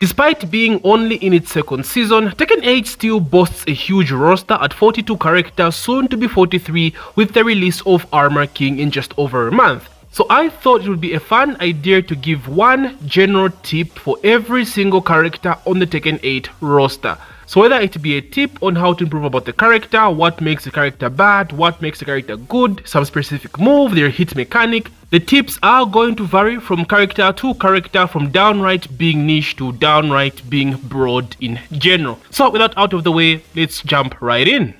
Despite being only in its second season, Tekken 8 still boasts a huge roster at 42 characters, soon to be 43, with the release of Armor King in just over a month. So I thought it would be a fun idea to give one general tip for every single character on the Tekken 8 roster. So whether it be a tip on how to improve about the character, what makes the character bad, what makes the character good, some specific move, their hit mechanic, the tips are going to vary from character to character, from downright being niche to downright being broad in general. So with that out of the way, let's jump right in.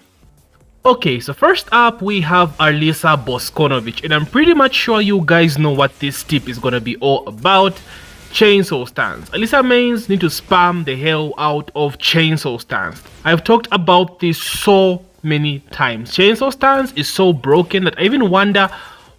Okay, so first up we have Alisa Boskonovic, and I'm pretty much sure you guys know what this tip is gonna be all about. Chainsaw stance. Alisa mains need to spam the hell out of chainsaw stance. I've talked about this so many times. Chainsaw stance is so broken that I even wonder,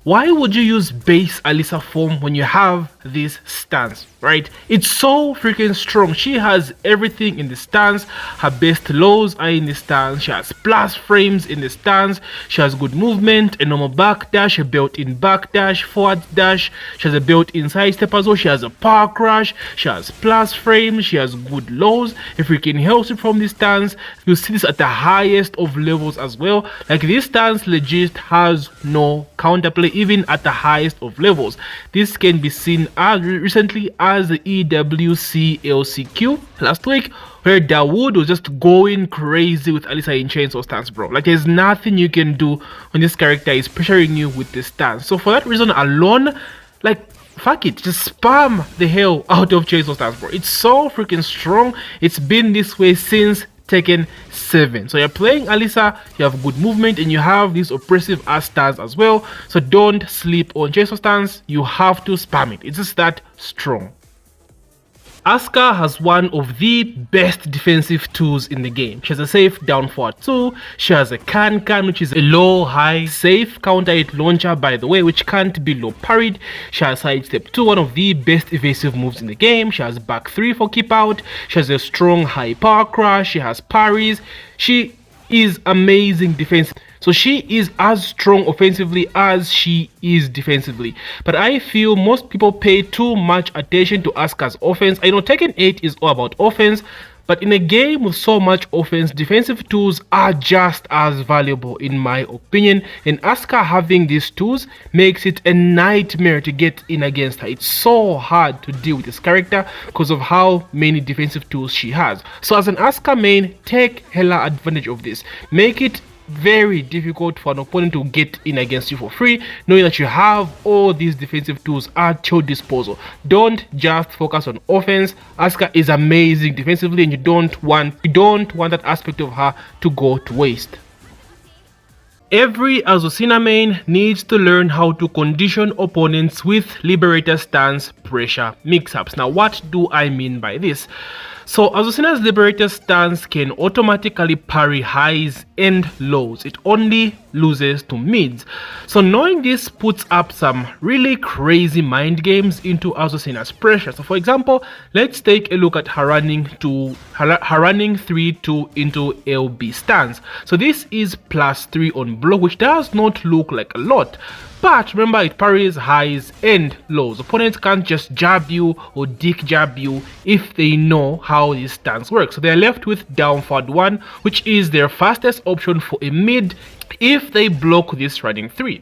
why would you use base Alisa form when you have this stance, right? It's so freaking strong. She has everything in the stance. Her best lows are in the stance. She has plus frames in the stance. She has good movement, a normal backdash, a built-in backdash, forward dash. She has a built-in sidestep as well. She has a power crash. She has plus frames. She has good lows. A freaking hell sweep from this stance. You see this at the highest of levels as well. Like, this stance legit has no counterplay even at the highest of levels. This can be seen as recently as the EWC LCQ last week, where Dawood was just going crazy with Alisa in chainsaw stance, bro. Like, there's nothing you can do when this character is pressuring you with this stance. So for that reason alone, like, fuck it, just spam the hell out of chainsaw stance, bro. It's so freaking strong. It's been this way since Tekken 7. So you're playing Alisa, you have good movement, and you have these oppressive ass stance as well. So don't sleep on chainsaw stance. You have to spam it. It's just that strong. Asuka has one of the best defensive tools in the game. She has a safe down forward 2, she has a can, which is a low high safe counter hit launcher, by the way, which can't be low parried. She has sidestep 2, one of the best evasive moves in the game. She has back 3 for keep out. She has a strong high power crash. She has parries. She is amazing defense. So she is as strong offensively as she is defensively. But I feel most people pay too much attention to Asuka's offense. I know Tekken 8 is all about offense, but in a game with so much offense, defensive tools are just as valuable in my opinion. And Asuka having these tools makes it a nightmare to get in against her. It's so hard to deal with this character because of how many defensive tools she has. So as an Asuka main, take hella advantage of this. Make it very difficult for an opponent to get in against you for free, knowing that you have all these defensive tools at your disposal. Don't just focus on offense. Asuka is amazing defensively, and you don't want that aspect of her to go to waste. Every Azucena main needs to learn how to condition opponents with Liberator stance pressure mix-ups. Now, what do I mean by this? So Azucena's Liberator stance can automatically parry highs and lows. It only loses to mids. So knowing this puts up some really crazy mind games into Azucena's pressure. So for example, let's take a look at her running 3-2 into LB stance. So this is +3 on block, which does not look like a lot. But remember, it parries highs and lows. Opponents can't just jab you or dick jab you if they know how this stance works. So they're left with down forward 1, which is their fastest option for a mid if they block this running 3.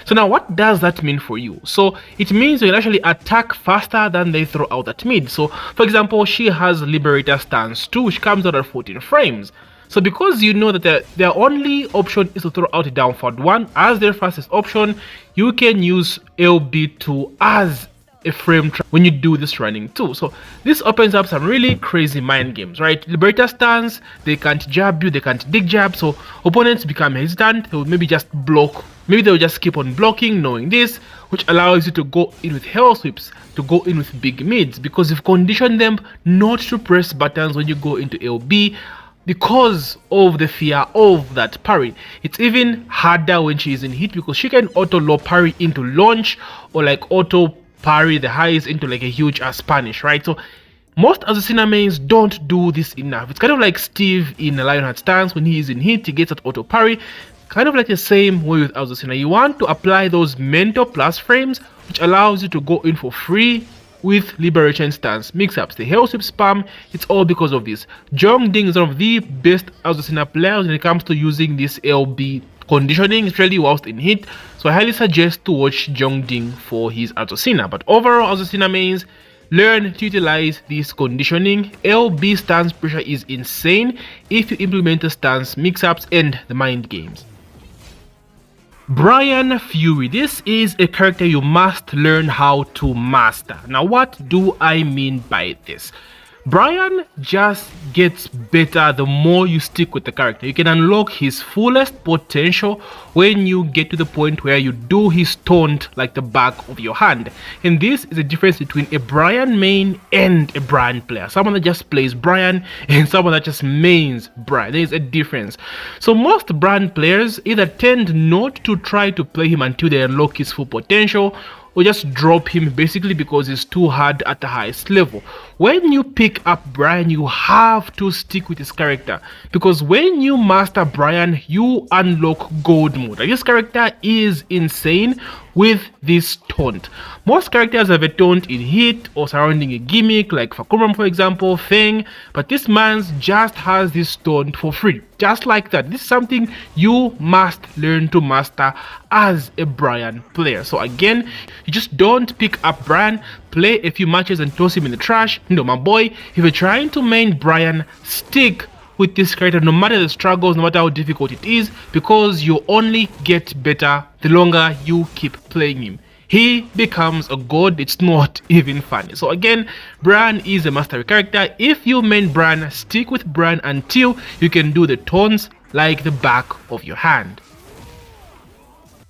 So now what does that mean for you? So it means you can actually attack faster than they throw out that mid. So for example, she has Liberator stance 2, which comes out at 14 frames. So because you know that their only option is to throw out a down forward 1 as their fastest option, you can use LB2 as a frame trap when you do this running too. So this opens up some really crazy mind games, right? Liberator stance, they can't jab you, they can't dig jab, so opponents become hesitant. They will maybe just block, maybe they'll just keep on blocking, knowing this, which allows you to go in with hell sweeps, to go in with big mids, because you've conditioned them not to press buttons when you go into LB, because of the fear of that parry. It's even harder when she is in hit, because she can auto low parry into launch, or like auto parry the highs into like a huge ass punish, right? So most Azucena mains don't do this enough. It's kind of like Steve in a Lionheart stance. When he is in hit, he gets that auto parry. Kind of like the same way with Azucena. You want to apply those mental plus frames, which allows you to go in for free with Liberation Stance mix-ups. The Hell Sweep spam, it's all because of this. Jongding is one of the best Azucena players when it comes to using this LB conditioning, especially whilst in hit, so I highly suggest to watch Jongding for his Azucena. But overall, Azucena mains, learn to utilize this conditioning. LB stance pressure is insane if you implement the stance mix-ups and the mind games. Bryan Fury, this is a character you must learn how to master. Now what do I mean by this? Bryan just gets better the more you stick with the character. You can unlock his fullest potential when you get to the point where you do his taunt like the back of your hand. And this is the difference between a Bryan main and a Bryan player. Someone that just plays Bryan and someone that just mains Bryan. There is a difference. So most Bryan players either tend not to try to play him until they unlock his full potential, or just drop him basically because he's too hard at the highest level. When you pick up Bryan, you have to stick with his character, because when you master Bryan, you unlock gold mode. Like, this character is insane with this taunt. Most characters have a taunt in hit or surrounding a gimmick, like Fahkumram for example, Feng, but this man's just has this taunt for free, just like that. This is something you must learn to master as a Bryan player. So again, you just don't pick up Bryan, play a few matches and toss him in the trash. No, my boy, if you're trying to main Bryan, stick with this character no matter the struggles, no matter how difficult it is, because you only get better the longer you keep playing him. He becomes a god, it's not even funny. So again, Bryan is a mastery character. If you main Bryan, stick with Bryan until you can do the taunts like the back of your hand.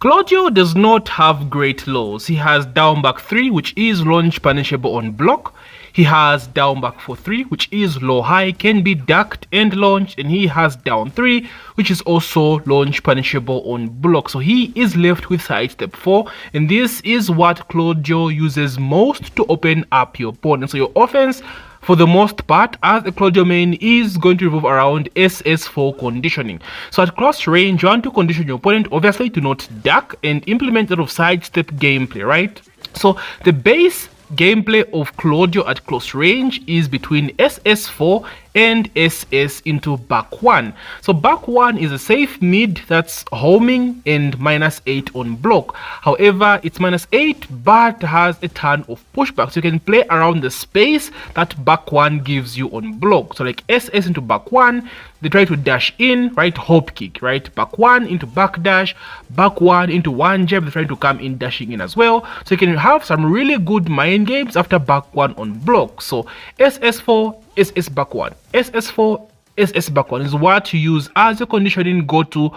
Claudio does not have great lows. He has down back 3, which is launch punishable on block. He has down back 4-3, which is low high, can be ducked and launched, and he has down 3, which is also launch punishable on block. So he is left with sidestep 4, and this is what Claudio uses most to open up your opponent. So your offense, for the most part, as a Claudio main, is going to revolve around SS4 conditioning. So at close range, you want to condition your opponent, obviously, to not duck and implement a lot of sidestep gameplay, right? So the base gameplay of Claudio at close range is between SS4 and SS into back 1. So back 1 is a safe mid that's homing and -8 on block. However, it's -8 but has a ton of pushback, so you can play around the space that back 1 gives you on block. So like SS into back 1, they try to dash in, right, hop kick, right, back 1 into back dash, back 1 into 1 jab, they're trying to come in dashing in as well. So you can have some really good mind games after back 1 on block. So SS4, SS back 1, SS4, SS back 1 is what you use as your conditioning go-to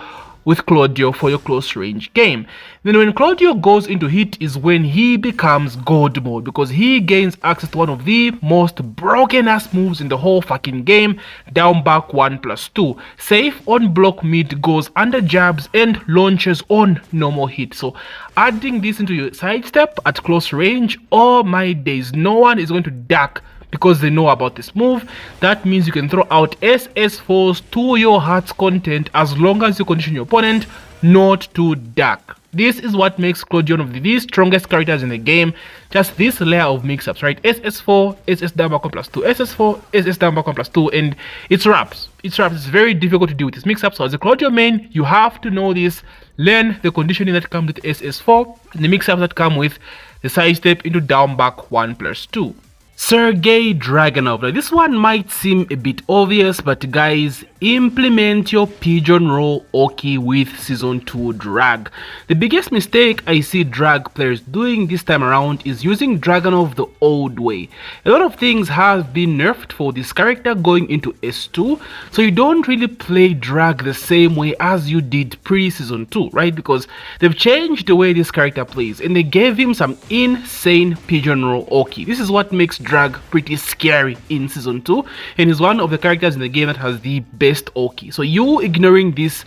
with Claudio for your close range game. Then when Claudio goes into hit is when he becomes gold mode, because he gains access to one of the most broken ass moves in the whole fucking game, down back 1+2. Safe on block mid, goes under jabs and launches on normal hit. So adding this into your sidestep at close range, oh my days, no one is going to duck because they know about this move. That means you can throw out SS4s to your heart's content as long as you condition your opponent not to duck. This is what makes Claudio one of the strongest characters in the game. Just this layer of mix-ups, right? SS4, SS down back 1+2, SS4, SS down back 1+2, and it's wraps. It's wraps. It's very difficult to deal with this mix-up. So as a Claudio main, you have to know this. Learn the conditioning that comes with SS4 and the mix-ups that come with the sidestep into down back 1+2. Sergey Dragunov. Now, this one might seem a bit obvious, but guys, implement your pigeon roll Oki with Season 2 drag. The biggest mistake I see drag players doing this time around is using Dragunov the old way. A lot of things have been nerfed for this character going into S2, so you don't really play drag the same way as you did pre-Season 2, right? Because they've changed the way this character plays, and they gave him some insane pigeon roll Oki. This is what makes drag pretty scary in Season 2, and is one of the characters in the game that has the best Oki. So you ignoring this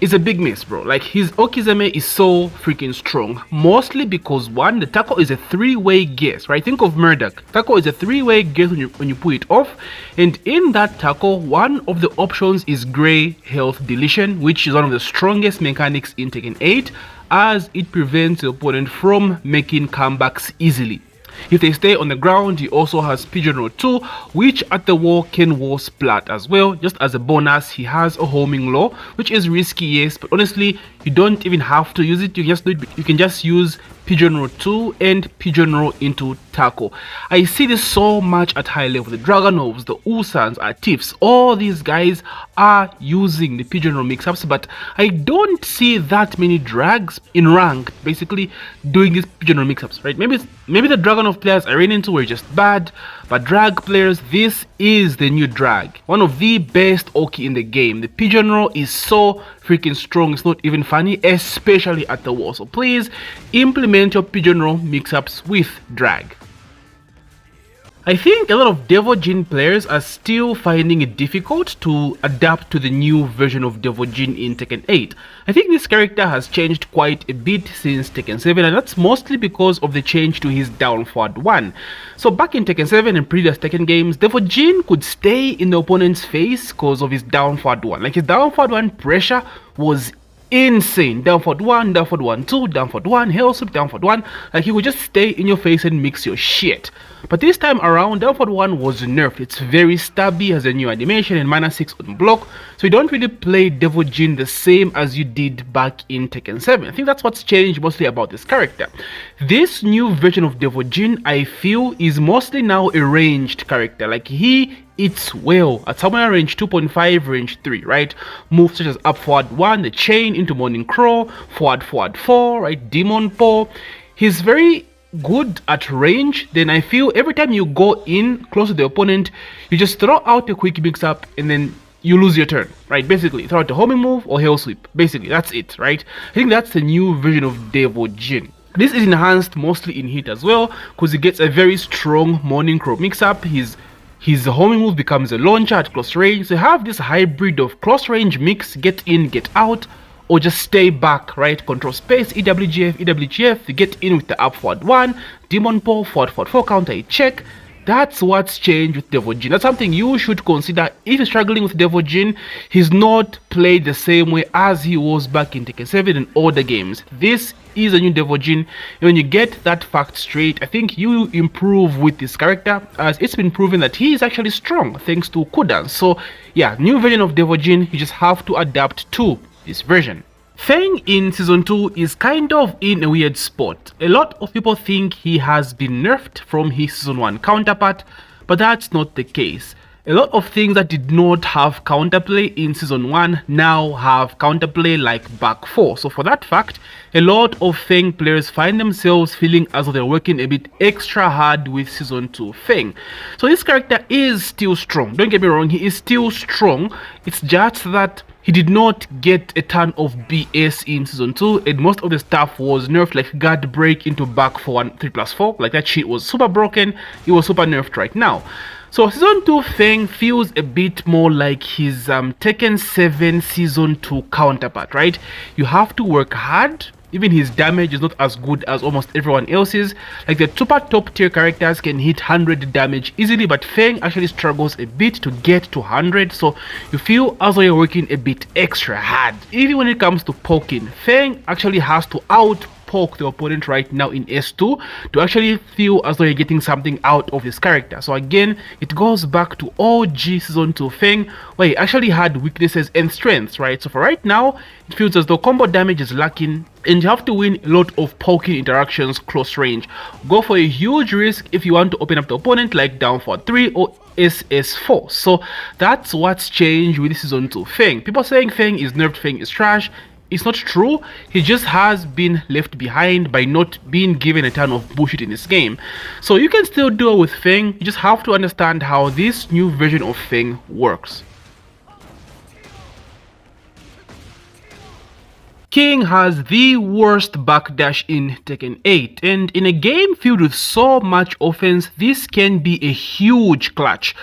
is a big miss, bro. Like, his Okizeme is so freaking strong, mostly because one, the tackle is a 3-way guess, right? Think of Murdoch. Tackle is a 3-way guess when you pull it off, and in that tackle, one of the options is gray health deletion, which is one of the strongest mechanics in Tekken 8, as it prevents the opponent from making comebacks easily. If they stay on the ground, he also has Pigeon Roll 2, which at the wall can wall splat as well. Just as a bonus, he has a homing law, which is risky, yes, but honestly, you don't even have to use it. You can just use Pigeon Roll 2 and Pigeon Roll into tackle. I see this so much at high level. The Dragunovs, the Ulsans, Atifs, all these guys are using the Pigeon Roll mix-ups, but I don't see that many drags in rank basically doing these Pigeon Roll mix-ups, right? Maybe the Dragunov players I ran into were just bad, but drag players, this is the new drag. One of the best Oki in the game. The Pigeon Roll is so freaking strong, it's not even funny, especially at the wall. So please implement your Pigeon Roll mix-ups with drag. I think a lot of Devil Jin players are still finding it difficult to adapt to the new version of Devil Jin in Tekken 8. I think this character has changed quite a bit since Tekken 7, and that's mostly because of the change to his down forward 1. So back in Tekken 7 and previous Tekken games, Devil Jin could stay in the opponent's face because of his down forward 1. Like his down forward 1 pressure was insane. Down forward 1, down forward 1, 2, down forward 1, hell sweep, down forward 1. Like he would just stay in your face and mix your shit. But this time around, down forward 1 was nerfed. It's very stabby, has a new animation and mana 6 on block. So you don't really play Devil Jin the same as you did back in Tekken 7. I think that's what's changed mostly about this character. This new version of Devil Jin, I feel, is mostly now a ranged character. Like he eats well at somewhere range 2.5, range 3, right? Moves such as up forward 1, the chain into morning crow, forward 4, right? Demon paw. He's very good at range. Then I feel every time you go in close to the opponent, you just throw out a quick mix up and then you lose your turn, right? Basically throw out a homing move or hell sweep. Basically that's it, right? I think that's the new version of Devil Jin. This is enhanced mostly in hit as well because he gets a very strong morning crow mix up. His homing move becomes a launcher at close range. So you have this hybrid of close range mix, get in, get out, or just stay back, right? Control space, EWGF, you get in with the up forward 1, demon paw, forward 4 counter, a check. That's what's changed with Devil Jin. That's something you should consider if you're struggling with Devil Jin. He's not played the same way as he was back in Tekken 7 and all the games. This is a new Devil Jin, and when you get that fact straight, I think you improve with this character, as it's been proven that he is actually strong thanks to cooldowns. So yeah, new version of Devil Jin, you just have to adapt to this version. Feng in Season 2 is kind of in a weird spot. A lot of people think he has been nerfed from his Season 1 counterpart, but that's not the case. A lot of things that did not have counterplay in Season 1 now have counterplay like back 4. So for that fact, a lot of Feng players find themselves feeling as though they're working a bit extra hard with Season 2 Feng. So this character is still strong. Don't get me wrong, he is still strong. It's just that he did not get a ton of BS in Season 2, and most of the stuff was nerfed, like guard break into back for 3+4. Like that shit was super broken. It was super nerfed right now. So Season 2 Feng feels a bit more like his Tekken 7 Season 2 counterpart, right? You have to work hard. Even his damage is not as good as almost everyone else's. Like the super top tier characters can hit 100 damage easily, but Feng actually struggles a bit to get to 100. So you feel as though you're working a bit extra hard. Even when it comes to poking, Feng actually has to poke the opponent right now in S2 to actually feel as though you're getting something out of his character. So again, it goes back to OG Season 2 Feng, where he actually had weaknesses and strengths, right? So for right now, it feels as though combo damage is lacking, and you have to win a lot of poking interactions close range. Go for a huge risk if you want to open up the opponent, like down for 3 or SS4. So that's what's changed with Season 2 Feng. People saying Feng is nerfed, Feng is trash. It's not true. He just has been left behind by not being given a ton of bullshit in this game. So you can still do it with Feng. You just have to understand how this new version of Feng works. King has the worst backdash in Tekken 8, and in a game filled with so much offense, this can be a huge clutch.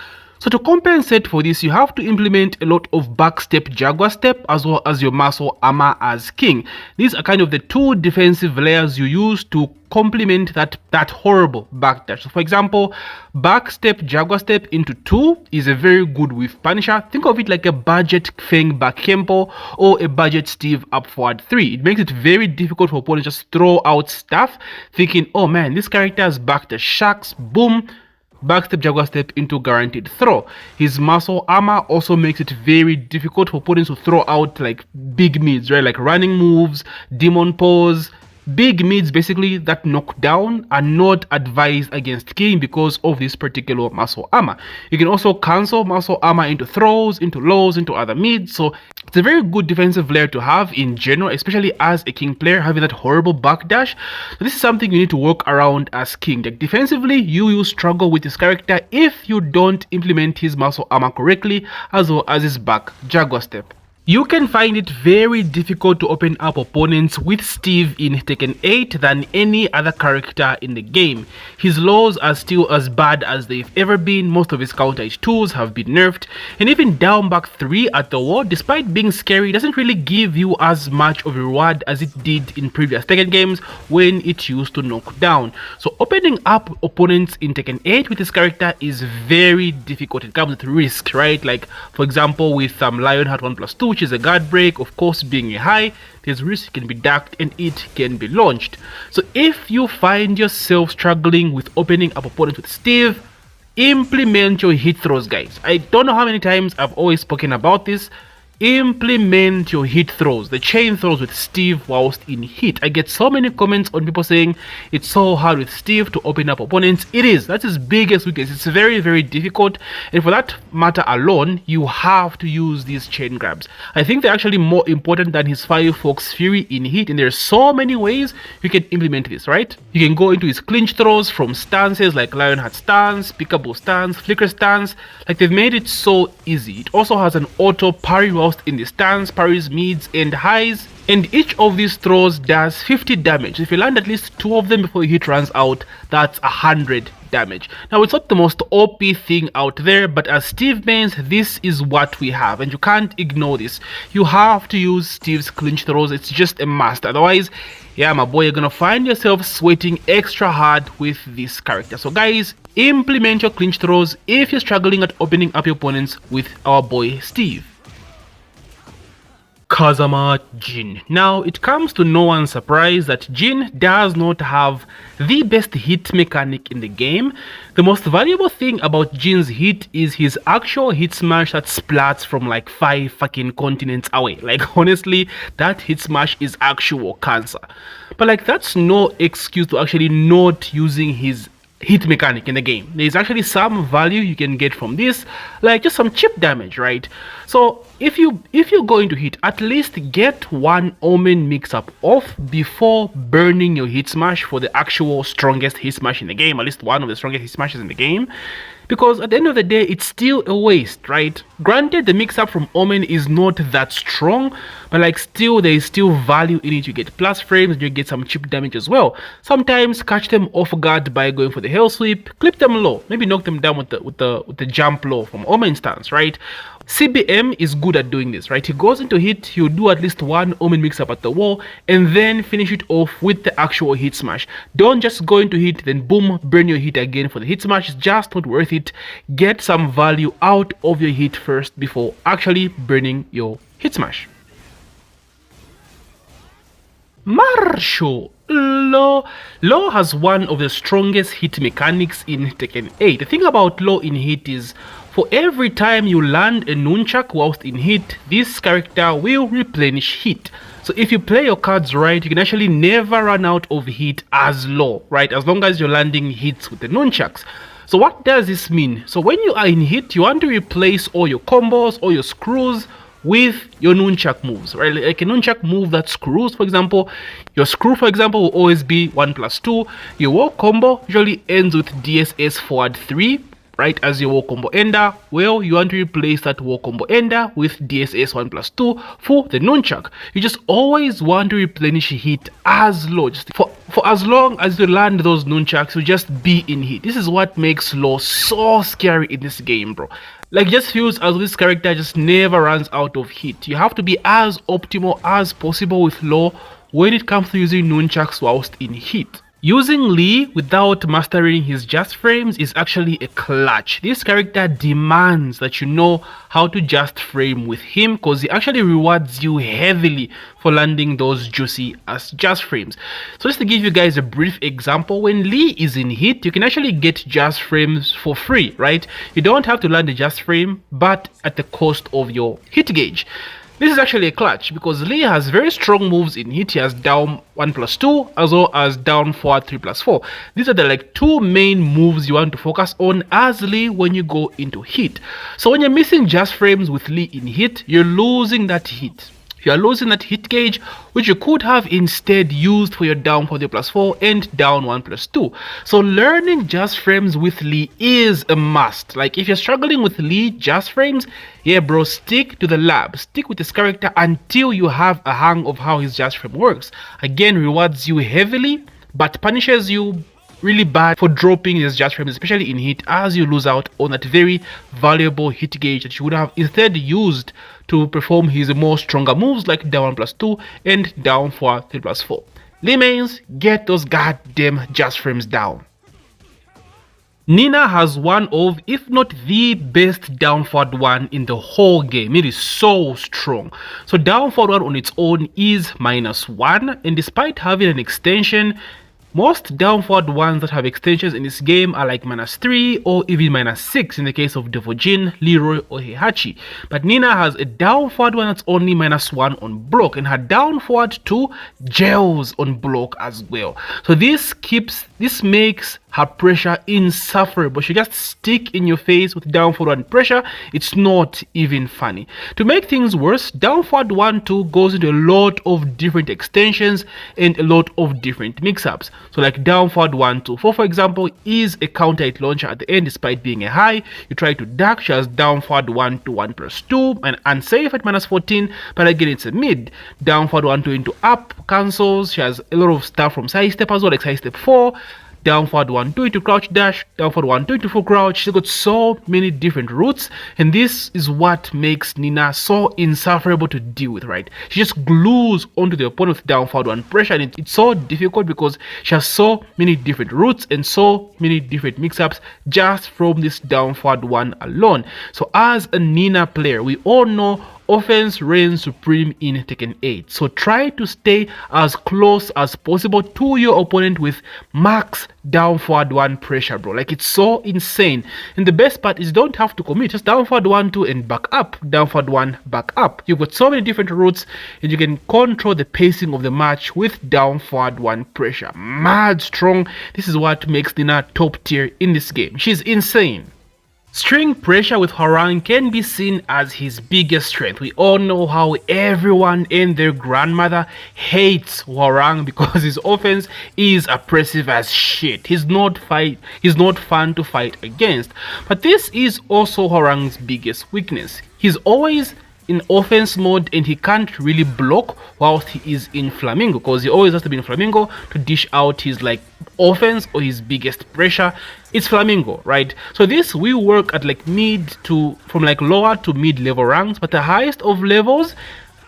So to compensate for this, you have to implement a lot of backstep jaguar step as well as your muscle armor as king. These are kind of the two defensive layers you use to complement that horrible backdash. So for example, backstep jaguar step into 2 is a very good with Punisher. Think of it like a budget Feng back Kempo or a budget Steve up forward 3. It makes it very difficult for opponents just throw out stuff thinking, oh man, this character has backdash sharks, boom, backstep jaguar step into guaranteed throw. His muscle armor also makes it very difficult for opponents to throw out like big mids, right? Like running moves, demon pose. Big mids basically that knock down are not advised against king because of this particular muscle armor. You can also cancel muscle armor into throws, into lows, into other mids. So it's a very good defensive layer to have in general, especially as a king player having that horrible backdash. So this is something you need to work around as king. Like defensively, you will struggle with this character if you don't implement his muscle armor correctly as well as his back jaguar step. You can find it very difficult to open up opponents with Steve in Tekken 8 than any other character in the game. His lows are still as bad as they've ever been, most of his counter hit tools have been nerfed, and even down back 3 at the wall, despite being scary, doesn't really give you as much of a reward as it did in previous Tekken games when it used to knock down. So opening up opponents in Tekken 8 with this character is very difficult. It comes with risk, right? Like for example with Lionheart 1+2, which is a guard break, of course being a high, there's risk it can be ducked and it can be launched. So if you find yourself struggling with opening up opponents with Steve, implement your hit throws, guys. I don't know how many times I've always spoken about this. Implement your hit throws, the chain throws with Steve whilst in hit. I get so many comments on people saying it's so hard with Steve to open up opponents. It is. That's his biggest weakness. It's very, very difficult, and for that matter alone, you have to use these chain grabs. I think they're actually more important than his Firefox Fury in hit, and there's so many ways you can implement this, right? You can go into his clinch throws from stances like Lionheart stance, pickable stance, flicker stance. Like they've made it so easy. It also has an auto parry whilst in the stance, parries, mids and highs, and each of these throws does 50 damage. If you land at least 2 of them before your hit runs out, that's 100 damage. Now it's not the most OP thing out there, but as Steve mains, this is what we have and you can't ignore this. You have to use Steve's clinch throws. It's just a must. Otherwise, yeah, my boy, you're gonna find yourself sweating extra hard with this character. So guys, implement your clinch throws if you're struggling at opening up your opponents with our boy Steve. Kazama Jin. Now it comes to no one's surprise that Jin does not have the best hit mechanic in the game. The most valuable thing about Jin's hit is his actual hit smash that splats from like 5 fucking continents away. Like honestly, that hit smash is actual cancer. But like that's no excuse to actually not using his hit mechanic in the game. There's actually some value you can get from this, like just some chip damage, right? So if you go into hit, at least get one Omen mix-up off before burning your hit smash for the actual strongest hit smash in the game, at least one of the strongest hit smashes in the game. Because at the end of the day, it's still a waste, right? Granted, the mix-up from Omen is not that strong, but like still, there is still value in it. You get plus frames, and you get some chip damage as well. Sometimes catch them off guard by going for the Hell Sweep, clip them low, maybe knock them down with the jump low from Omen stance, right? CBM is good at doing this, right? He goes into hit, he'll do at least one Omen mix-up at the wall, and then finish it off with the actual hit smash. Don't just go into hit, then boom, burn your hit again for the hit smash. It's just not worth it. Get some value out of your hit first before actually burning your hit smash. Marshall Law has one of the strongest hit mechanics in Tekken 8. The thing about Law in hit is, for every time you land a nunchuck whilst in hit, this character will replenish hit. So if you play your cards right, you can actually never run out of hit as Law, right? As long as you're landing hits with the nunchucks. So what does this mean? So when you are in hit, you want to replace all your combos, all your screws with your nunchuck moves, right? Like a nunchuck move that screws, for example, your screw, for example, will always be 1+2. Your walk combo usually ends with DSS forward 3. right, as your war combo ender, well, you want to replace that war combo ender with DSS 1+2 for the nunchuck. You just always want to replenish hit as low. Just for as long as you land those nunchucks, you just be in hit. This is what makes low so scary in this game, bro. Like, it just feels as this character just never runs out of hit. You have to be as optimal as possible with low when it comes to using nunchucks whilst in hit. Using Lee without mastering his just frames is actually a clutch. This character demands that you know how to just frame with him, because he actually rewards you heavily for landing those juicy as just frames. So just to give you guys a brief example, when Lee is in hit, you can actually get just frames for free, right? You don't have to land a just frame, but at the cost of your hit gauge. This is actually a clutch because Lee has very strong moves in hit. He has down 1+2 as well as down forward 3+4. These are the like two main moves you want to focus on as Lee when you go into hit. So when you're missing just frames with Lee in hit, you're losing that hit. You are losing that hit gauge, which you could have instead used for your down 3+4 and down 1+2. So learning just frames with Lee is a must. Like, if you're struggling with Lee just frames, yeah bro, stick to the lab. Stick with this character until you have a hang of how his just frame works. Again, rewards you heavily, but punishes you really bad for dropping his just frames, especially in hit, as you lose out on that very valuable hit gauge that you would have instead used to perform his more stronger moves like down 1+2 and down forward 3+4. Lee mains, get those goddamn just frames down. Nina has one of, if not the best down forward one in the whole game. It is so strong. So down forward one on its own is -1, and despite having an extension, most down forward ones that have extensions in this game are like -3 or even -6 in the case of Devojin, Leroy or Heihachi. But Nina has a down forward one that's only -1 on block, and her down forward 2 gels on block as well. So this makes her pressure insufferable. She just stick in your face with down forward 1 pressure. It's not even funny. To make things worse, down forward 1-2 goes into a lot of different extensions and a lot of different mix-ups. So like down forward 1-2, for example, is a counter hit launcher at the end despite being a high. You try to duck, she has down forward 1 to 1+2 and unsafe at -14, but again it's a mid. Down forward 1-2 into up cancels. She has a lot of stuff from side step as well, like side step 4. Down forward 1-2 into crouch dash, down forward 1-2 into full crouch. She's got so many different routes, and this is what makes Nina so insufferable to deal with, right? She just glues onto the opponent with down forward 1 pressure, and it's so difficult because she has so many different routes and so many different mix-ups just from this down forward 1 alone. So as a Nina player, we all know offense reigns supreme in Tekken 8, so try to stay as close as possible to your opponent with max down forward 1 pressure, bro. Like, it's so insane, and the best part is you don't have to commit. Just down forward 1-2 and back up, down forward 1 back up. You've got so many different routes, and you can control the pacing of the match with down forward 1 pressure. Mad strong. This is what makes Nina top tier in this game. She's insane. String pressure with Hwoarang can be seen as his biggest strength. We all know how everyone and their grandmother hates Hwoarang because his offense is oppressive as shit. He's not fun to fight against. But this is also Hwoarang's biggest weakness. He's always in offense mode and he can't really block whilst he is in Flamingo, because he always has to be in Flamingo to dish out his like offense or his biggest pressure. It's Flamingo, right? So this will work at like from like lower to mid level ranks, but the highest of levels,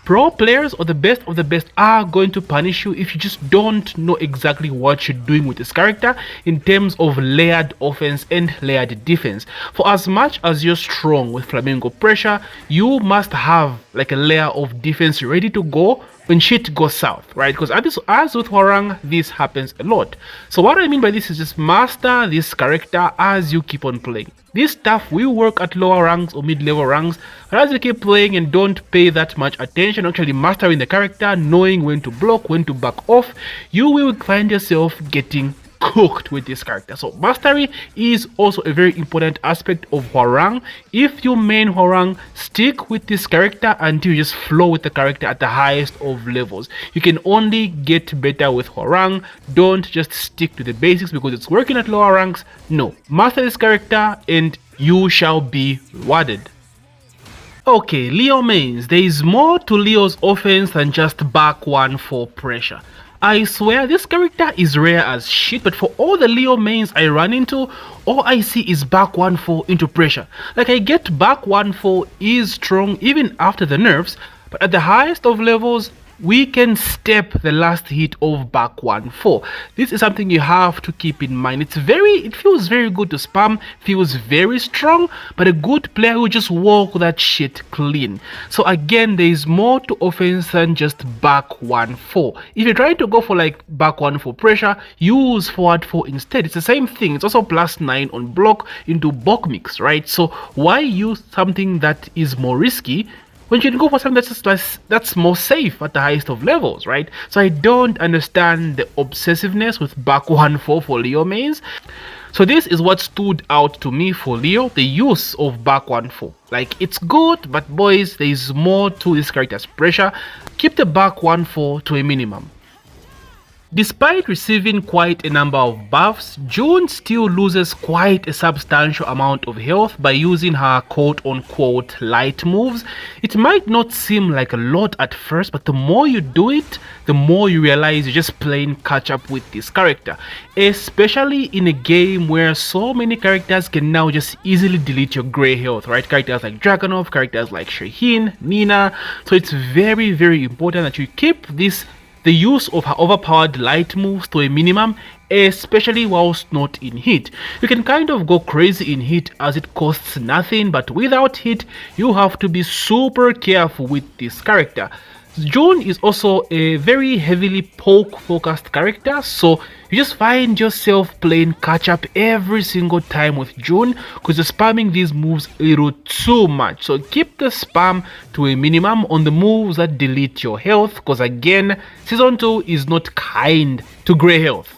pro players or the best of the best are going to punish you if you just don't know exactly what you're doing with this character in terms of layered offense and layered defense. For as much as you're strong with Flamingo pressure, you must have like a layer of defense ready to go when shit goes south, right? Because as with Hwoarang, this happens a lot. So what I mean by this is just master this character as you keep on playing. This stuff will work at lower ranks or mid-level ranks, but as you keep playing and don't pay that much attention, actually mastering the character, knowing when to block, when to back off, you will find yourself getting cooked with this character. So mastery is also a very important aspect of Hwoarang. If you main Hwoarang, stick with this character until you just flow with the character at the highest of levels. You can only get better with Hwoarang. Don't just stick to the basics because it's working at lower ranks. No, master this character and you shall be rewarded. Okay, Leo mains. There is more to Leo's offense than just back one for pressure. I swear this character is rare as shit, but for all the Leo mains I run into, all I see is back 1-4 into pressure. Like, I get back 1-4 is strong even after the nerfs, but at the highest of levels, we can step the last hit of back 1-4. This is something you have to keep in mind. It feels very good to spam, feels very strong, but a good player will just walk that shit clean. So again, there is more to offense than just back 1-4. If you're trying to go for like back 1-4 pressure, use forward 4 instead. It's the same thing. It's also +9 on block into bulk mix, right? So why use something that is more risky when you can go for something that's more safe at the highest of levels, right? So I don't understand the obsessiveness with back 1-4 for Leo mains. So this is what stood out to me for Leo, the use of back 1-4. Like, it's good, but boys, there is more to this character's pressure. Keep the back 1-4 to a minimum. Despite receiving quite a number of buffs, June still loses quite a substantial amount of health by using her quote-unquote light moves. It might not seem like a lot at first, but the more you do it, the more you realize you're just playing catch up with this character. Especially in a game where so many characters can now just easily delete your grey health, right? Characters like Dragunov, characters like Shaheen, Nina. So it's very, very important that you keep the use of her overpowered light moves to a minimum, especially whilst not in hit. You can kind of go crazy in hit as it costs nothing, but without hit, you have to be super careful with this character. June is also a very heavily poke focused character, so you just find yourself playing catch up every single time with June because you're spamming these moves a little too much. So keep the spam to a minimum on the moves that delete your health, because again, season 2 is not kind to grey health.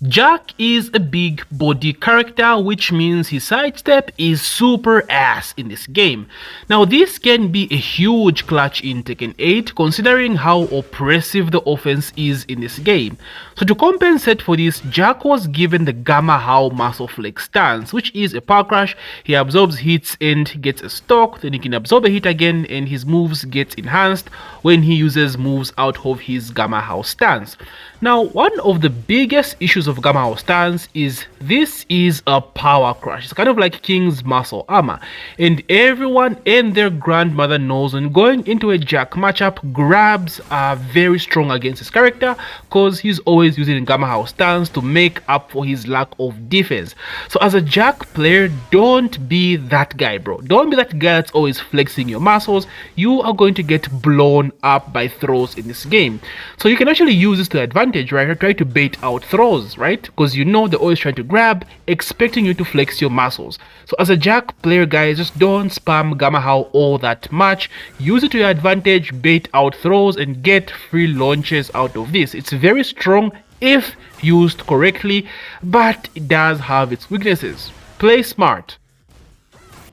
Jack is a big body character, which means his sidestep is super ass in this game. Now this can be a huge clutch in Tekken 8 considering how oppressive the offense is in this game. So to compensate for this, Jack was given the Gamma How Muscle Flex stance, which is a power crush. He absorbs hits and gets a stock, then he can absorb a hit again and his moves get enhanced when he uses moves out of his Gamma How stance. Now, one of the biggest issues of Gamma How stance is this is a power crush. It's kind of like King's muscle armor, and everyone and their grandmother knows when going into a Jack matchup, grabs are very strong against his character because he's always using Gamma How stance to make up for his lack of defense. So as a Jack player, don't be that guy, bro. Don't be that guy that's always flexing your muscles. You are going to get blown up by throws in this game. So you can actually use this to advantage, right? Try to bait out throws, right? Because you know they're always trying to grab, expecting you to flex your muscles. So as a Jack player, guys, just don't spam Gamma How all that much. Use it to your advantage, bait out throws, and get free launches out of this. It's very strong if used correctly, but it does have its weaknesses. Play smart.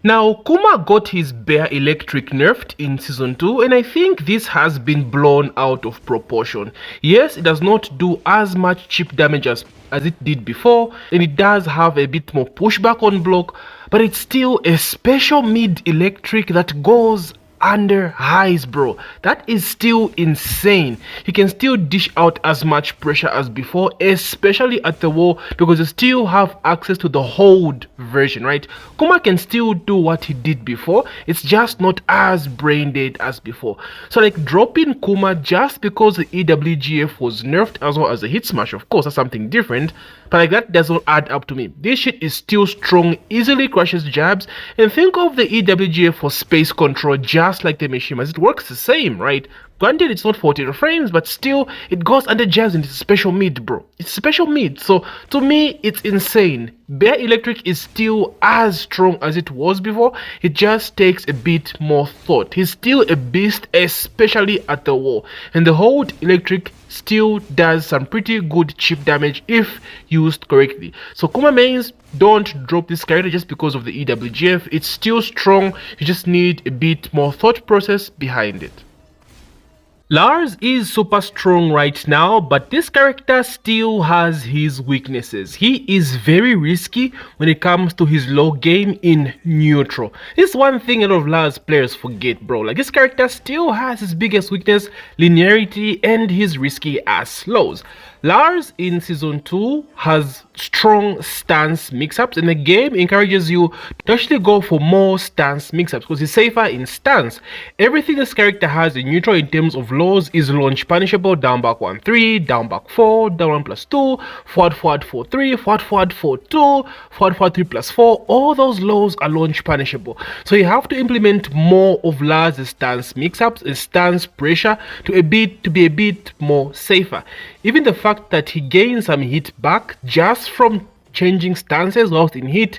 Now, Kuma got his Bear Electric nerfed in Season 2, and I think this has been blown out of proportion. Yes, it does not do as much chip damage as it did before, and it does have a bit more pushback on block, but it's still a special mid electric that goes under highs, bro. That is still insane. He can still dish out as much pressure as before, especially at the wall, because you still have access to the hold version, right? Kuma can still do what he did before, it's just not as brain dead as before. So like dropping Kuma just because the EWGF was nerfed as well as the hit smash, of course that's something different, but like that doesn't add up to me. This shit is still strong, easily crushes jabs, and think of the EWGF for space control just like the Mishimas. It works the same, right? Granted, it's not 40 frames, but still, it goes under jabs and it's special mid, bro. It's special mid, so to me, it's insane. Bare Electric is still as strong as it was before, it just takes a bit more thought. He's still a beast, especially at the wall, and the Hold Electric still does some pretty good chip damage if used correctly. So Kuma mains, don't drop this character just because of the EWGF. It's still strong, you just need a bit more thought process behind it. Lars is super strong right now, but this character still has his weaknesses. He is very risky when it comes to his low game in neutral. This is one thing a lot of Lars players forget, bro. Like, this character still has his biggest weakness, linearity, and his risky ass lows. Lars in Season 2 has strong stance mix-ups, and the game encourages you to actually go for more stance mix-ups because he's safer in stance. Everything this character has in neutral in terms of lows is launch punishable, down back 1-3, down back 4, down 1+2, forward 4-3, forward 4-2, forward 3+4. All those lows are launch punishable. So you have to implement more of Lars' stance mix-ups and stance pressure to be a bit more safer. Even the fact that he gains some hit back just from changing stances whilst in hit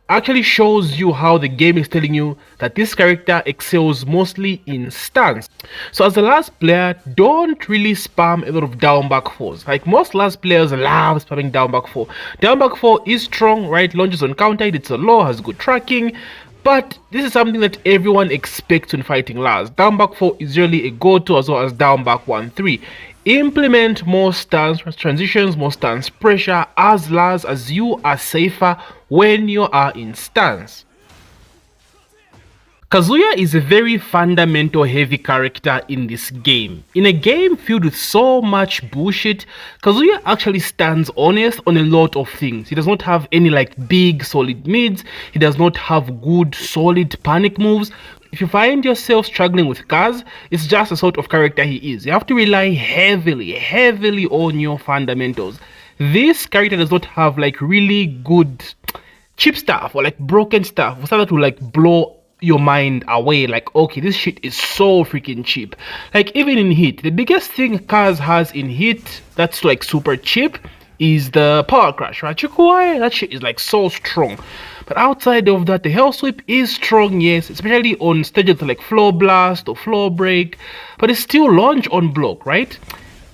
actually shows you how the game is telling you that this character excels mostly in stance. So as a last player, don't really spam a lot of down back 4s. Like, most last players love spamming down back 4. Down back 4 is strong, right? Launches on counter, it's a low, has good tracking. But this is something that everyone expects when fighting Lars. Down back 4 is really a go-to, as well as down back 1-3. Implement more stance transitions, more stance pressure as Lars, as you are safer when you are in stance. Kazuya is a very fundamental heavy character in this game. In a game filled with so much bullshit, Kazuya actually stands honest on a lot of things. He does not have any like big solid mids, he does not have good solid panic moves. If you find yourself struggling with Kaz, it's just the sort of character he is. You have to rely heavily on your fundamentals. This character does not have like really good cheap stuff or like broken stuff, or stuff that will like blow your mind away, like, okay, this shit is so freaking cheap. Like, even in hit, the biggest thing Kaz has in hit that's like super cheap is the power crash, right? Chikuai, that shit is like so strong. But outside of that, the Hell Sweep is strong, yes, especially on stages like Floor Blast or Floor Break, but it's still launch on block, right?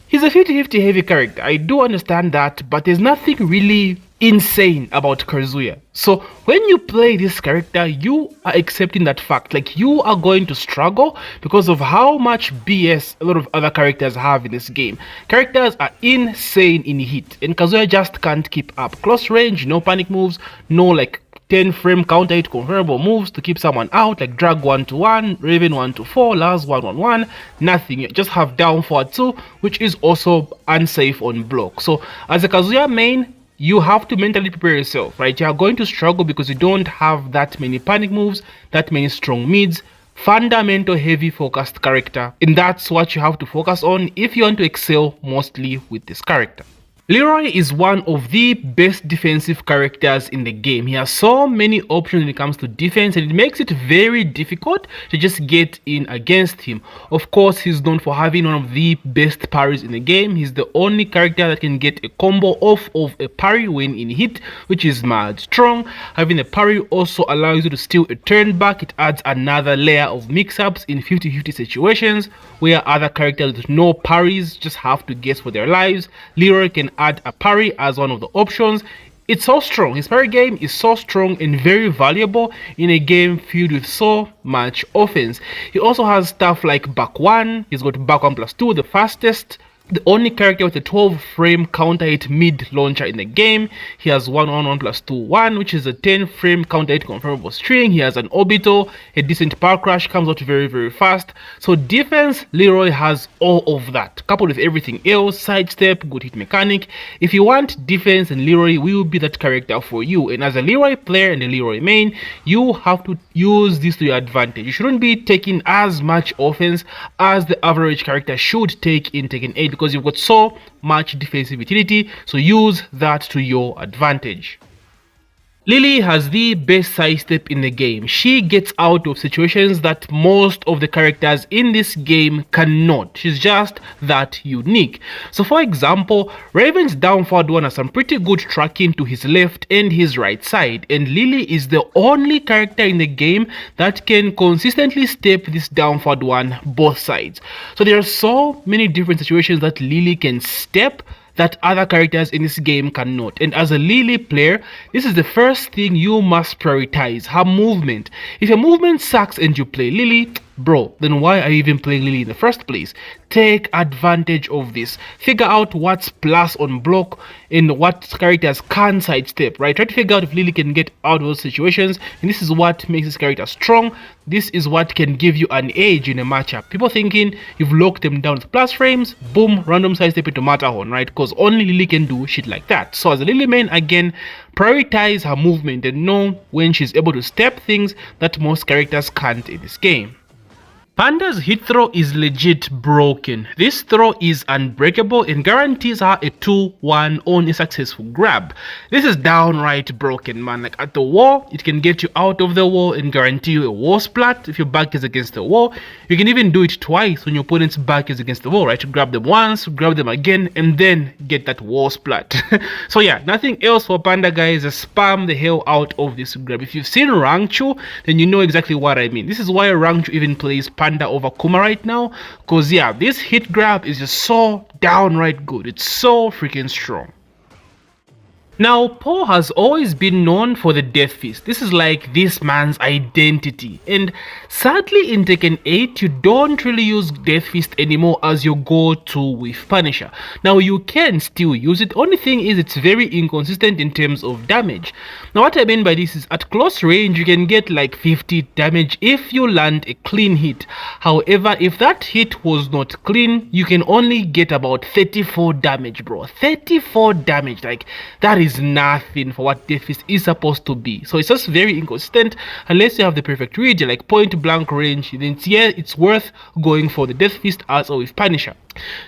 He's a 50-50 heavy character, I do understand that, but there's nothing really insane about Kazuya. So when you play this character, you are accepting that fact. Like, you are going to struggle because of how much BS a lot of other characters have in this game. Characters are insane in hit, and Kazuya just can't keep up. Close range, no panic moves, no like 10 frame counter hit confirmable moves to keep someone out, like drag 1-1, Raven 1-4, Lars 1-1, nothing. You just have down forward 2, which is also unsafe on block. So as a Kazuya main, you have to mentally prepare yourself, right? You are going to struggle because you don't have that many panic moves, that many strong mids, fundamental heavy focused character, and that's what you have to focus on if you want to excel mostly with this character. Leroy is one of the best defensive characters in the game. He has so many options when it comes to defense, and it makes it very difficult to just get in against him. Of course, he's known for having one of the best parries in the game. He's the only character that can get a combo off of a parry when in hit, which is mad strong. Having a parry also allows you to steal a turn back. It adds another layer of mix-ups in 50-50 situations where other characters with no parries just have to guess for their lives. Leroy can add a parry as one of the options. It's so strong. His parry game is so strong and very valuable in a game filled with so much offense. He also has stuff like back 1. He's got back 1+2, the fastest. The only character with a 12 frame counter hit mid launcher in the game. He has 1-1-1+2-1, which is a 10 frame counter hit confirmable string. He has an orbital, a decent power crash, comes out very fast. So defense, Leroy has all of that, coupled with everything else, sidestep, good hit mechanic. If you want defense, and Leroy will be that character for you. And as a Leroy player and a Leroy main, you have to use this to your advantage. You shouldn't be taking as much offense as the average character should take in Tekken 8, because you've got so much defensive utility, so use that to your advantage. Lili has the best sidestep in the game. She gets out of situations that most of the characters in this game cannot. She's just that unique. So for example, Raven's down forward one has some pretty good tracking to his left and his right side, and Lili is the only character in the game that can consistently step this down forward one both sides. So there are so many different situations that Lili can step that other characters in this game cannot. And as a Lili player, this is the first thing you must prioritize, her movement. If your movement sucks and you play Lili, bro, then why are you even playing Lili in the first place? Take advantage of this. Figure out what's plus on block and what characters can sidestep, right? Try to figure out if Lili can get out of those situations, and this is what makes this character strong. This is what can give you an edge in a matchup. People thinking you've locked them down with plus frames, boom, random sidestep into Matterhorn, right? Because only Lili can do shit like that. So as a Lili main, again, prioritize her movement and know when she's able to step things that most characters can't in this game. Panda's hit throw is legit broken. This throw is unbreakable and guarantees her a 2-1 on a successful grab. This is downright broken, man. Like at the wall, it can get you out of the wall and guarantee you a wall splat if your back is against the wall. You can even do it twice when your opponent's back is against the wall, right? You grab them once, grab them again, and then get that wall splat. So yeah, nothing else for Panda, guys. Just spam the hell out of this grab. If you've seen Rangchu, then you know exactly what I mean. This is why Rangchu even plays Panda over Kuma right now, because yeah, this hit grab is just so downright good. It's so freaking strong. Now, Paul has always been known for the Death Fist. This is like this man's identity. And sadly in Tekken 8, you don't really use Death Fist anymore as your go-to with Punisher. Now, you can still use it. Only thing is it's very inconsistent in terms of damage. Now, what I mean by this is at close range, you can get like 50 damage if you land a clean hit. However, if that hit was not clean, you can only get about 34 damage, bro. 34 damage, like that is nothing for what Death Fist is supposed to be. So it's just very inconsistent. Unless you have the perfect read, like point blank range, then yeah, it's worth going for the Death Fist as with Punisher.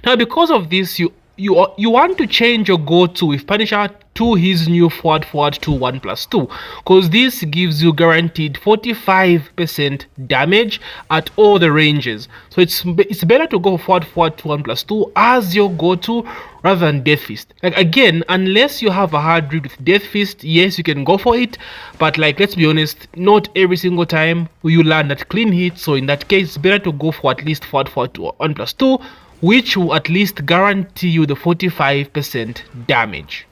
Now, because of this, you want to change your go-to with Punisher to his new forward 2 1+2, because this gives you guaranteed 45% damage at all the ranges. So it's better to go forward 2 1+2 as your go-to rather than Death Fist. Like again, unless you have a hard read with Death Fist, yes, you can go for it, but like let's be honest, not every single time will you land that clean hit. So in that case, it's better to go for at least forward 2 1+2, which will at least guarantee you the 45% damage.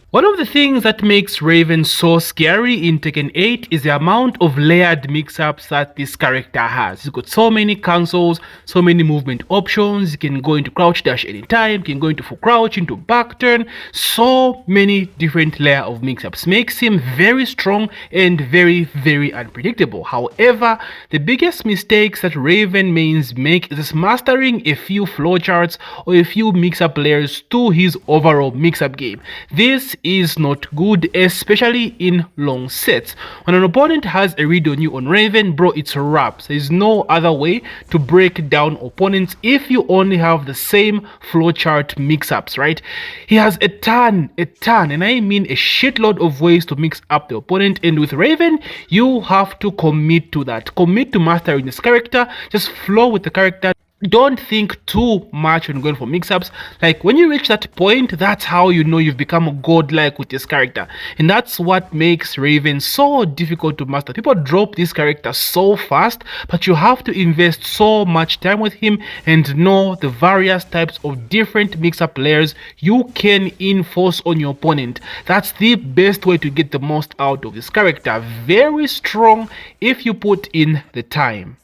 One of the things that makes Raven so scary in Tekken 8 is the amount of layered mix-ups that this character has. He's got so many cancels, so many movement options. You can go into crouch dash anytime, you can go into full crouch, into back turn. So many different layers of mix-ups. Makes him very strong and very, very unpredictable. However, the biggest mistakes that Raven mains make is just mastering a few flowcharts or a few mix-up layers to his overall mix-up game. This is not good, especially in long sets. When an opponent has a read on you on Raven, bro, it's wraps. There's no other way to break down opponents if you only have the same flowchart mix-ups, right? He has a ton, and I mean a shitload of ways to mix up the opponent, and with Raven, you have to commit to that. Commit to mastering this character, just flow with the character. Don't think too much when going for mix-ups. Like when you reach that point, that's how you know you've become godlike with this character, and that's what makes Raven so difficult to master. People drop this character so fast, but you have to invest so much time with him and know the various types of different mix-up layers you can enforce on your opponent. That's the best way to get the most out of this character. Very strong if you put in the time.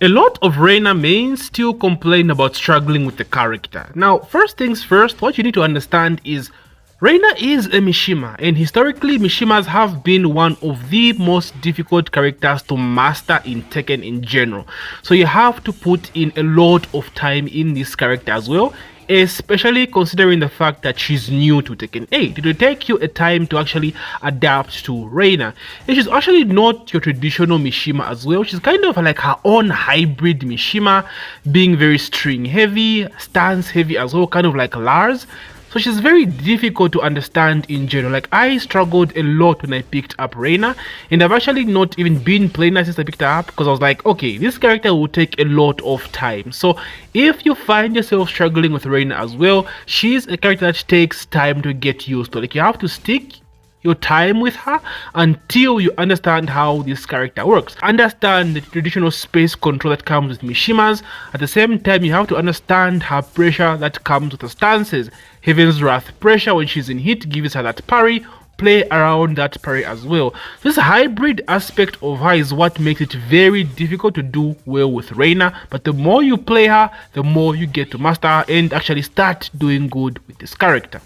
A lot of Reina mains still complain about struggling with the character. Now, first things first, what you need to understand is Reina is a Mishima, and historically Mishimas have been one of the most difficult characters to master in Tekken in general. So you have to put in a lot of time in this character as well, especially considering the fact that she's new to Tekken 8. It will take you a time to actually adapt to Reina. And she's actually not your traditional Mishima as well. She's kind of like her own hybrid Mishima, being very string heavy, stance heavy as well, kind of like Lars. So she's very difficult to understand in general. Like, I struggled a lot when I picked up Reina, and I've actually not even been playing her since I picked her up, because I was like, okay, this character will take a lot of time. So if you find yourself struggling with Reina as well, she's a character that takes time to get used to. Like, you have to stick your time with her until you understand how this character works. Understand the traditional space control that comes with Mishimas. At the same time, you have to understand her pressure that comes with the stances. Heaven's Wrath pressure when she's in hit gives her that parry. Play around that parry as well. This hybrid aspect of her is what makes it very difficult to do well with Reina, but the more you play her, the more you get to master her and actually start doing good with this character.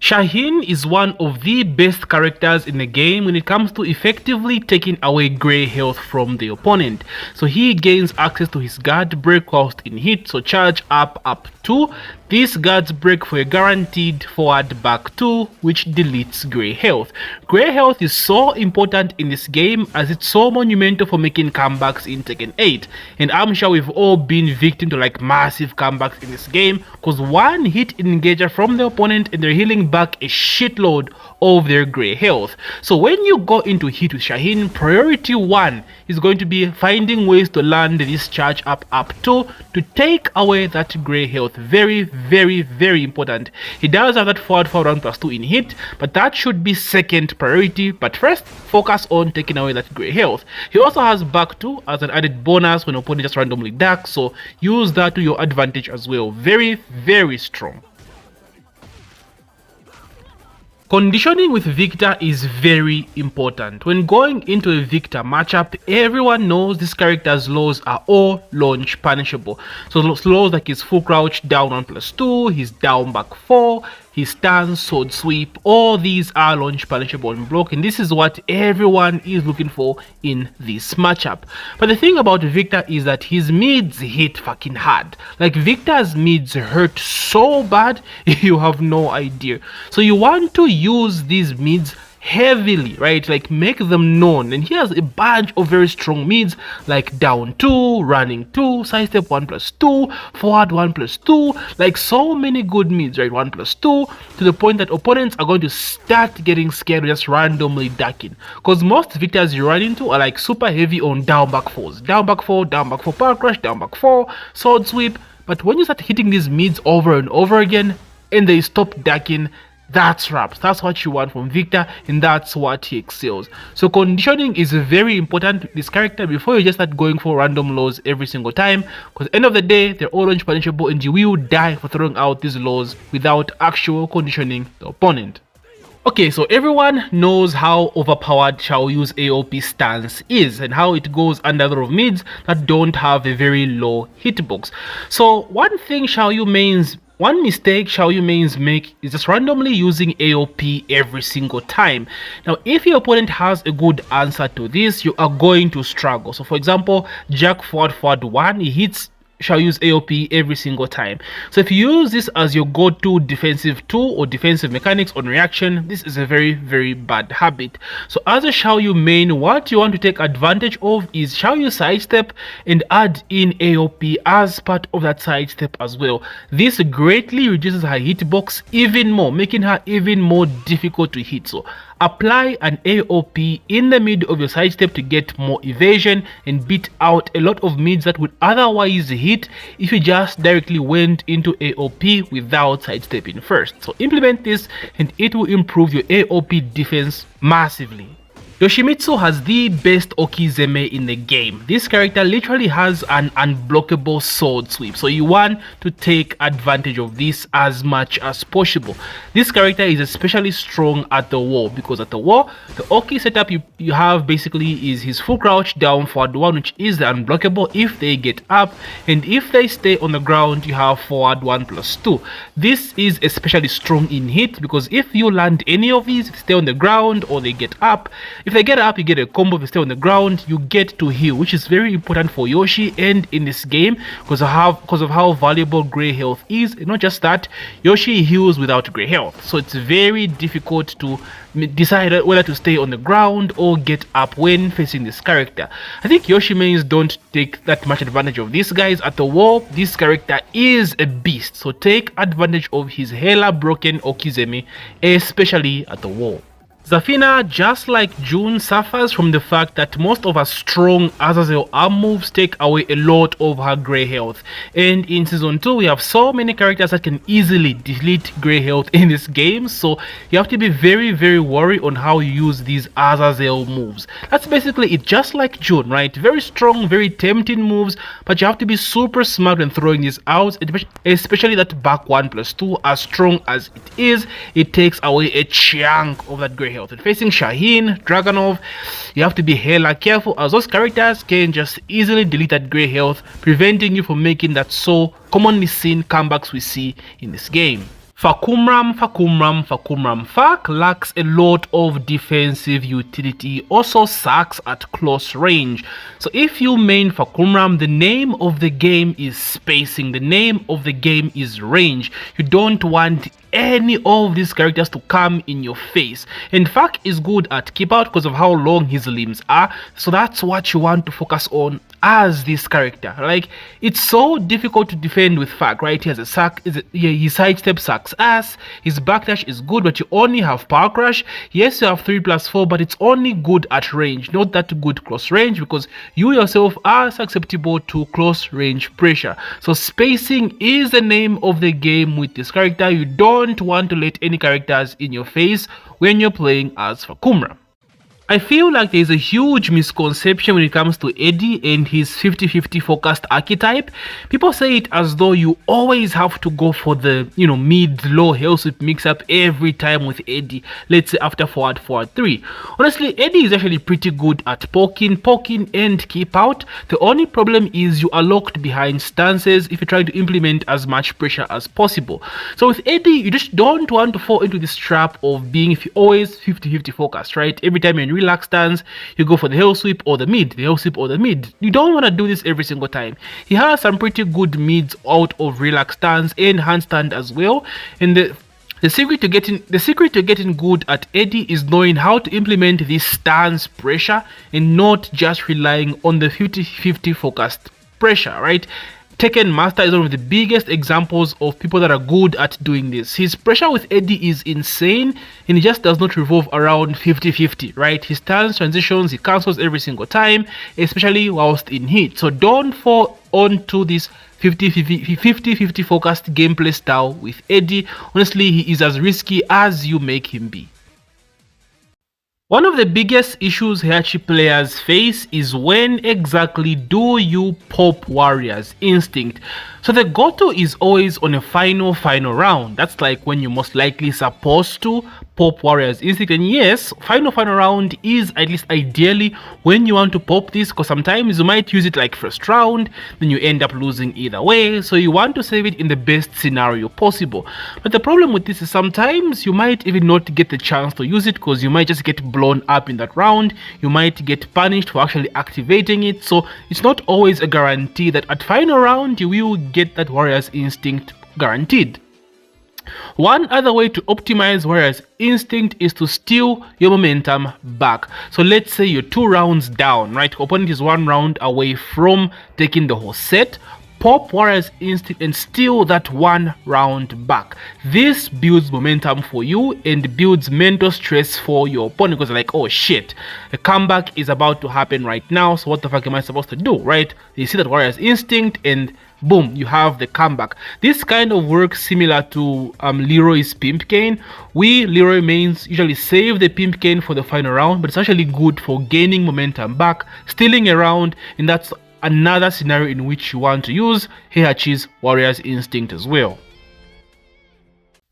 Shaheen is one of the best characters in the game when it comes to effectively taking away grey health from the opponent. So he gains access to his guard break whilst in hit, so charge up 2. This guards break for a guaranteed forward back 2, which deletes grey health. Grey health is so important in this game as it's so monumental for making comebacks in Tekken 8. And I'm sure we've all been victim to like massive comebacks in this game, because one hit engager from the opponent and they're healing back a shitload of their grey health. So when you go into hit with Shaheen, priority 1 is going to be finding ways to land this charge up 2 to take away that grey health. Very important. He does have that forward 1+2 in hit, but that should be second priority. But first, focus on taking away that grey health. He also has back 2 as an added bonus when opponent just randomly ducks, so use that to your advantage as well. Very strong. Conditioning with Victor is very important. When going into a Victor matchup, everyone knows this character's lows are all launch punishable. So lows like his full crouch down 1+2, his down back 4, his stance, sword sweep, all these are launch punishable on block, and this is what everyone is looking for in this matchup. But the thing about Victor is that his mids hit fucking hard. Like, Victor's mids hurt so bad, you have no idea. So you want to use these mids heavily, right? Like, make them known. And he has a bunch of very strong mids like down 2, running 2, sidestep 1+2, forward 1+2, like so many good mids, right? 1+2, to the point that opponents are going to start getting scared of just randomly ducking, because most victors you run into are like super heavy on down back 4s, down back 4 power crush, down back 4 sword sweep. But when you start hitting these mids over and over again and they stop ducking, that's raps. That's what you want from Victor, and that's what he excels. So conditioning is very important with this character before you just start going for random lows every single time, because at the end of the day, they're all launch punishable and you will die for throwing out these lows without actual conditioning the opponent. Okay, so everyone knows how overpowered Xiaoyu's AOP stance is and how it goes under the of mids that don't have a very low hitbox. So one mistake Xiaoyu mains make is just randomly using AOP every single time. Now, if your opponent has a good answer to this, you are going to struggle. So for example, Jack forward 1, he hits Xiaoyu's AOP every single time. So if you use this as your go-to defensive tool or defensive mechanics on reaction, this is a very bad habit. So as a Xiaoyu main, what you want to take advantage of is Xiaoyu sidestep and add in AOP as part of that sidestep as well. This greatly reduces her hitbox even more, making her even more difficult to hit. So apply an AOP in the mid of your sidestep to get more evasion and beat out a lot of mids that would otherwise hit if you just directly went into AOP without sidestepping first. So implement this and it will improve your AOP defense massively. Yoshimitsu has the best Okizeme in the game. This character literally has an unblockable sword sweep, so you want to take advantage of this as much as possible. This character is especially strong at the wall, because at the wall, the Oki setup you have basically is his full crouch down forward 1, which is the unblockable if they get up, and if they stay on the ground, you have forward 1+2. This is especially strong in hit, because if you land any of these, stay on the ground or they get up, If they get up, you get a combo. If you stay on the ground, you get to heal, which is very important for Yoshi and in this game because of how valuable Grey health is. And not just that, Yoshi heals without Grey health, so it's very difficult to decide whether to stay on the ground or get up when facing this character. I think Yoshi mains don't take that much advantage of these guys at the wall. This character is a beast, so take advantage of his hella broken Okizeme, especially at the wall. Zafina, just like June, suffers from the fact that most of her strong Azazel arm moves take away a lot of her Grey health, and in Season 2 we have so many characters that can easily delete Grey health in this game, so you have to be very worried on how you use these Azazel moves. That's basically it, just like June, right? Very strong, very tempting moves, but you have to be super smart when throwing these out, especially that back 1+2, as strong as it is, it takes away a chunk of that Grey health. And facing Shaheen, Dragunov, you have to be hella careful as those characters can just easily delete that Grey health, preventing you from making that so commonly seen comebacks we see in this game. Fahkumram. Fak lacks a lot of defensive utility, also sucks at close range. So if you main Fahkumram, the name of the game is spacing, the name of the game is range. You don't want any of these characters to come in your face, and Fak is good at keep out because of how long his limbs are, so that's what you want to focus on as this character. Like, it's so difficult to defend with Fak, right? He has a sack, his sidestep sucks ass, his backdash is good, but you only have power crush. Yes, you have 3+4, but it's only good at range, not that good close range, because you yourself are susceptible to close range pressure. So spacing is the name of the game with this character. You don't want to let any characters in your face when you're playing as Fahkumram. I feel like there's a huge misconception when it comes to Eddy and his 50-50 focused archetype. People say it as though you always have to go for the, mid-low health sweep mix-up every time with Eddy, let's say after forward 3. Honestly, Eddy is actually pretty good at poking and keep out. The only problem is you are locked behind stances if you try to implement as much pressure as possible. So with Eddy, you just don't want to fall into this trap of being always 50-50 focused, right? Every time you're in relaxed stance, you go for the hell sweep or the mid, You don't want to do this every single time. He has some pretty good mids out of relaxed stance and handstand as well, and the secret to getting good at Eddy is knowing how to implement this stance pressure and not just relying on the 50-50 focused pressure, right? Tekken Master is one of the biggest examples of people that are good at doing this. His pressure with Eddy is insane, and he just does not revolve around 50-50, right? His stance transitions, he cancels every single time, especially whilst in heat. So don't fall onto this 50-50 focused gameplay style with Eddy. Honestly, he is as risky as you make him be. One of the biggest issues Heihachi players face is when exactly do you pop Warrior's Instinct. So the go-to is always on a final round. That's like when you're most likely supposed to pop Warrior's Instinct. And yes, final round is at least ideally when you want to pop this, because sometimes you might use it like first round, then you end up losing either way. So you want to save it in the best scenario possible. But the problem with this is sometimes you might even not get the chance to use it because you might just get blown up in that round. You might get punished for actually activating it. So it's not always a guarantee that at final round you will get that Warrior's Instinct guaranteed. One other way to optimize Warrior's Instinct is to steal your momentum back. So let's say you're 2 rounds down, right? Opponent is 1 round away from taking the whole set. Pop Warrior's Instinct and steal that 1 round back. This builds momentum for you and builds mental stress for your opponent, because like, oh shit, a comeback is about to happen right now, so what the fuck am I supposed to do, right? You see that Warrior's Instinct and boom, you have the comeback. This kind of works similar to Leroy's Pimp Cane. We Leroy mains usually save the Pimp Cane for the final round, but it's actually good for gaining momentum back, stealing a round, and that's another scenario in which you want to use Heihachi's Warrior's Instinct as well.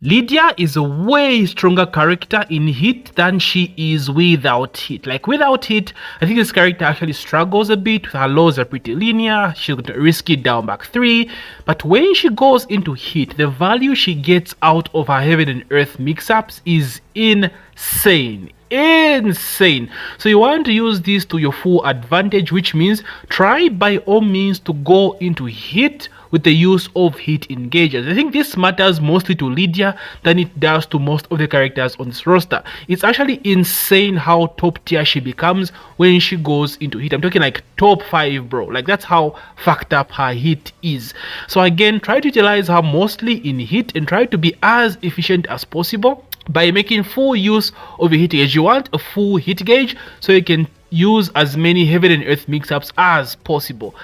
Lidia is a way stronger character in hit than she is without hit. Like without hit, I think this character actually struggles a bit. Her lows are pretty linear, she's got a risky down back 3, but when she goes into hit, the value she gets out of her heaven and earth mix-ups is insane. insane. So you want to use this to your full advantage, which means try by all means to go into hit with the use of hit engagers. I think this matters mostly to Lidia than it does to most of the characters on this roster. It's actually insane how top tier she becomes when she goes into hit. I'm talking like top 5, bro. Like, that's how fucked up her hit is. So again, try to utilize her mostly in hit and try to be as efficient as possible by making full use of a hit gauge. You want a full hit gauge so you can use as many heaven and earth mix-ups as possible.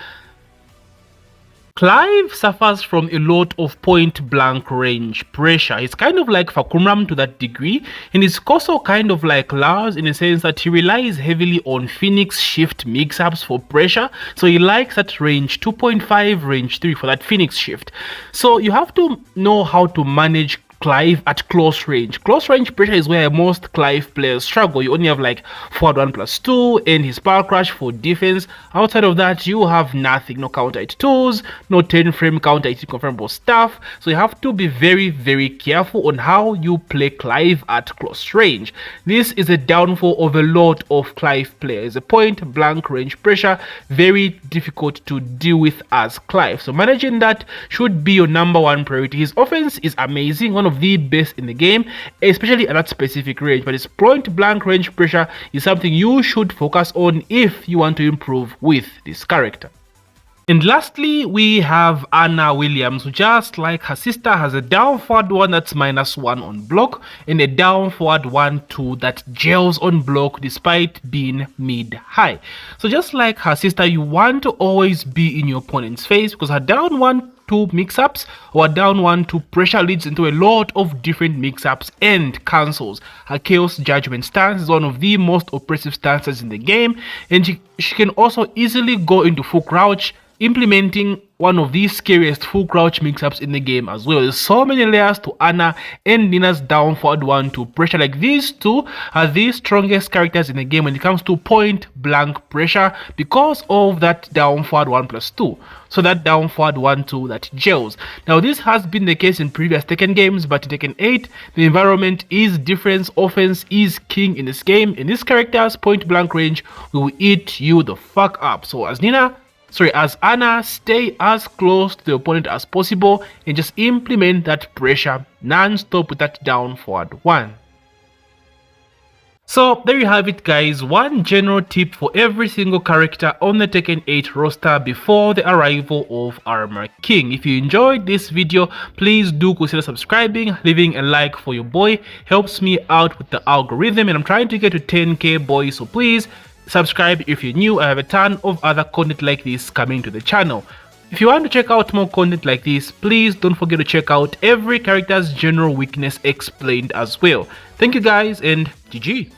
Clive suffers from a lot of point-blank range pressure. It's kind of like Fahkumram to that degree, and it's also kind of like Lars in the sense that he relies heavily on Phoenix shift mix-ups for pressure. So he likes that range 2.5, range 3 for that Phoenix shift. So you have to know how to manage Clive at close range. Close range pressure is where most Clive players struggle. You only have like forward 1+2 and his power crash for defense. Outside of that, you have nothing. No counter hit 2s, no 10 frame counter hit confirmable stuff. So you have to be very careful on how you play Clive at close range. This is a downfall of a lot of Clive players. A point blank range pressure, very difficult to deal with as Clive. So managing that should be your #1 priority. His offense is amazing, one of the best in the game, especially at that specific range, but his point blank range pressure is something you should focus on if you want to improve with this character. And lastly, we have Anna Williams, who just like her sister has a down forward 1 that's -1 on block and a down forward 1/2 that gels on block despite being mid high. So just like her sister, you want to always be in your opponent's face because her down 1-2 mix-ups or down 1-2 pressure leads into a lot of different mix-ups and cancels. Her Chaos Judgment stance is one of the most oppressive stances in the game, and she can also easily go into full crouch, implementing one of the scariest full crouch mix-ups in the game as well. There's so many layers to Anna and Nina's down forward 1-2 pressure. Like, these two are the strongest characters in the game when it comes to point blank pressure because of that down forward 1+2. So that down forward 1-2 that gels. Now this has been the case in previous Tekken games, but in Tekken 8 the environment is different. Offense is king in this game, and this character's point blank range will eat you the fuck up. So as Anna, stay as close to the opponent as possible and just implement that pressure non-stop with that down forward 1. So there you have it, guys. One general tip for every single character on the Tekken 8 roster before the arrival of Armor King. If you enjoyed this video, please do consider subscribing, leaving a like for your boy. Helps me out with the algorithm, and I'm trying to get to 10k, boys, so please subscribe if you're new. I have a ton of other content like this coming to the channel. If you want to check out more content like this, please don't forget to check out every character's general weakness explained as well. Thank you guys, and GG.